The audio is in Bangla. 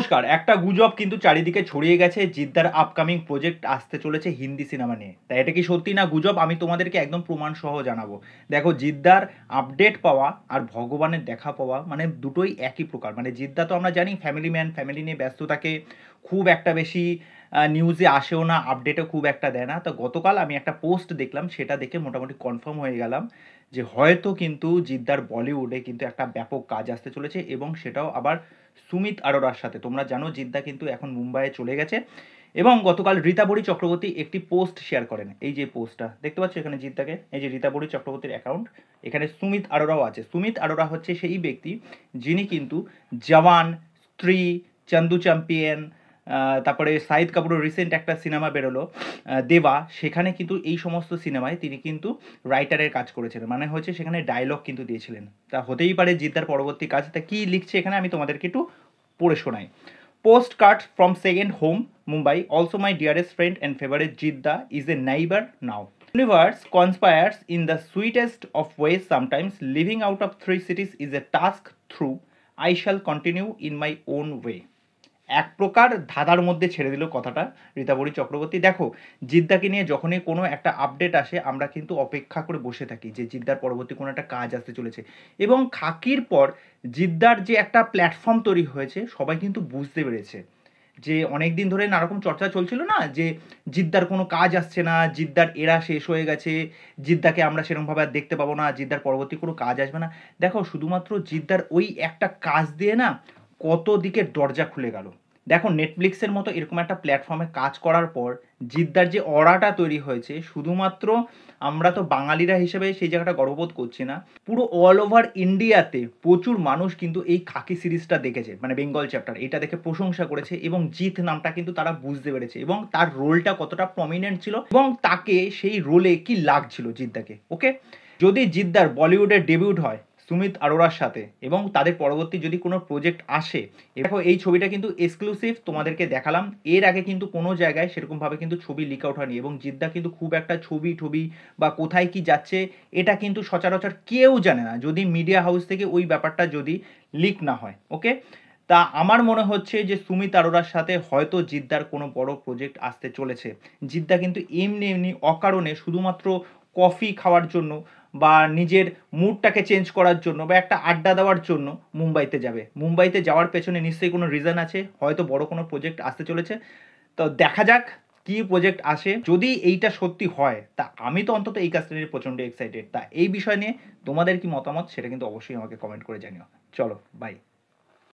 নমস্কার। একটা গুজব কিন্তু চারিদিকে ছড়িয়ে গেছে, জিদ্দার আপকামিং প্রজেক্ট আসতে চলেছে হিন্দি সিনেমা নিয়ে। তাই এটা কি সত্যি না গুজব, আমি তোমাদেরকে একদম প্রমাণ সহ জানাবো। দেখো, জিদ্দার আপডেট পাওয়া আর ভগবানের দেখা পাওয়া মানে দুটোই একই প্রকার। মানে জিদ্দা তো আমরা জানি ফ্যামিলি ম্যান, ফ্যামিলি নিয়ে ব্যস্ত থাকে, খুব একটা বেশি নিউজে আসেও না, আপডেটও খুব একটা দেয় না। তো গতকাল আমি একটা পোস্ট দেখলাম, সেটা দেখে মোটামুটি কনফার্ম হয়ে গেলাম যে হয়তো কিন্তু জিদ্দার বলিউডে কিন্তু একটা ব্যাপক কাজ আসতে চলেছে, এবং সেটাও আবার সুমিত আরোরার সাথে। তোমরা জানো জিদ্দা কিন্তু এখন মুম্বাইয়ে চলে গেছে, এবং গতকাল রীতাবরী চক্রবর্তী একটি পোস্ট শেয়ার করেন। এই যে পোস্টটা দেখতে পাচ্ছ এখানে জিদ্দাকে, এই যে রীতাবরী চক্রবর্তীর অ্যাকাউন্ট, এখানে সুমিত আরোরাও আছে। সুমিত আরোরা হচ্ছে সেই ব্যক্তি যিনি কিন্তু জওয়ান, স্ত্রী, চন্দু চ্যাম্পিয়ন, তারপরে শাহিদ কাপুরের রিসেন্ট একটা সিনেমা বেরোলো দেবা, সেখানে কিন্তু এই সমস্ত সিনেমায় তিনি কিন্তু রাইটারের কাজ করেছিলেন, মানে হচ্ছে সেখানে ডায়লগ কিন্তু দিয়েছিলেন। তা হতেই পারে জিদ্দার পরবর্তী কাজ। তা কি লিখছে এখানে আমি তোমাদেরকে একটু পড়ে শোনাই। Post card from second home Mumbai, also my dearest friend and favourite Jeddah is a neighbour now. Universe conspires in the sweetest of ways sometimes. Living out of three cities is a task through I shall continue in my own way. এক প্রকার ধাঁধার মধ্যে ছেড়ে দিল কথাটা রীতাবরী চক্রবর্তী। দেখো, জিদ্দাকে নিয়ে যখনই কোনো একটা আপডেট আসে আমরা কিন্তু অপেক্ষা করে বসে থাকি যে জিদ্দার পরবর্তী কোনো একটা কাজ আসতে চলেছে, এবং খাকির পর জিদ্দার যে একটা প্ল্যাটফর্ম তৈরি হয়েছে সবাই কিন্তু বুঝতে পেরেছে যে অনেক দিন ধরে নানারকম চর্চা চলছিল না, যে জিদ্দার কোনো কাজ আসছে না, জিদ্দার এরা শেষ হয়ে গেছে, জিদ্দাকে আমরা সেরকমভাবে আর দেখতে পাবো না, জিদ্দার পরবর্তী কোনো কাজ আসবে না। দেখো, শুধুমাত্র জিদ্দার ওই একটা কাজ দিয়ে না কত দিকের দরজা খুলে গেল। দেখো, নেটফ্লিক্সের মতো এরকম একটা প্ল্যাটফর্মে কাজ করার পর জিদ্দার যে অরাটা তৈরি হয়েছে, শুধুমাত্র আমরা তো বাঙালিরা হিসেবে সেই জায়গাটা গর্ববোধ করছি না, পুরো অল ওভার ইন্ডিয়াতে প্রচুর মানুষ কিন্তু এই খাকি সিরিজটা দেখেছে, মানে বেঙ্গল চ্যাপ্টার, এটা দেখে প্রশংসা করেছে, এবং জিৎ নামটা কিন্তু তারা বুঝতে পেরেছে, এবং তার রোলটা কতটা প্রমিনেন্ট ছিল, এবং তাকে সেই রোলে কি লাগছিল জিদ্দাকে। ওকে, যদি জিদ্দার বলিউডের ডেবিউট হয় সুমিত আরোরার সাথে, এবং তাদের পরবর্তী যদি কোনো প্রজেক্ট আসে, দেখো এই ছবিটা কিন্তু এক্সক্লুসিভ তোমাদেরকে দেখালাম, এর আগে কিন্তু কোনো জায়গায় সেরকমভাবে কিন্তু ছবি লিক আউট হয়নি, এবং জিদ্দা কিন্তু খুব একটা ছবি বা কোথায় কি যাচ্ছে এটা কিন্তু সচরাচর কেউ জানে না, যদি মিডিয়া হাউস থেকে ওই ব্যাপারটা যদি লিক না হয়। ওকে, তা আমার মনে হচ্ছে যে সুমিত আরোরার সাথে হয়তো জিদ্দার কোনো বড় প্রজেক্ট আসতে চলেছে। জিদ্দা কিন্তু এমনি এমনি অকারণে শুধুমাত্র কফি খাওয়ার জন্য বা নিজের মুডটাকে চেঞ্জ করার জন্য বা একটা আড্ডা দেওয়ার জন্য মুম্বাইতে যাবে। মুম্বাইতে যাওয়ার পেছনে নিশ্চয়ই কোনো রিজন আছে, হয়তো বড় কোনো প্রজেক্ট আসতে চলেছে। তো দেখা যাক কি প্রজেক্ট আসে। যদি এইটা সত্যি হয় তা আমি তো অন্তত এই কাজটা নিয়ে প্রচণ্ড এক্সাইটেড। তা এই বিষয় নিয়ে তোমাদের কি মতামত সেটা কিন্তু অবশ্যই আমাকে কমেন্ট করে জানিও। চলো, বাই।